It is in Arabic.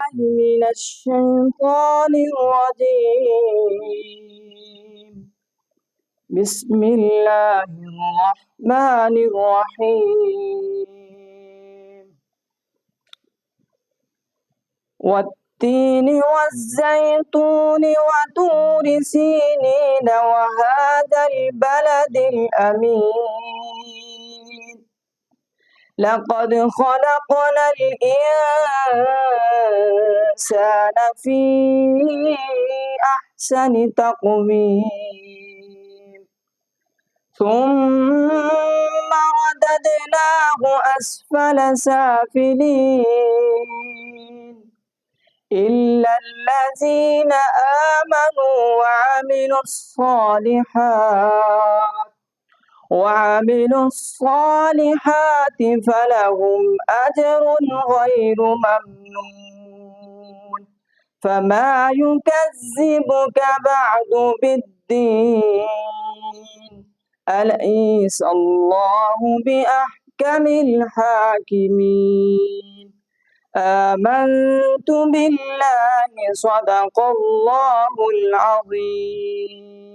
من الشيطان الرجيم. بسم الله الرحمن الرحيم. والتين والزيتون وطور سينين وهذا البلد الأمين. لقد خلقنا الإنسان في أحسن تقويم ثم رددناه أسفل سافلين إلا الذين آمنوا وعملوا الصالحات فلهم أجر غير ممنون. فما يكذبك بعد بالدين. أليس الله بأحكم الحاكمين. آمنت بالله صدق الله العظيم.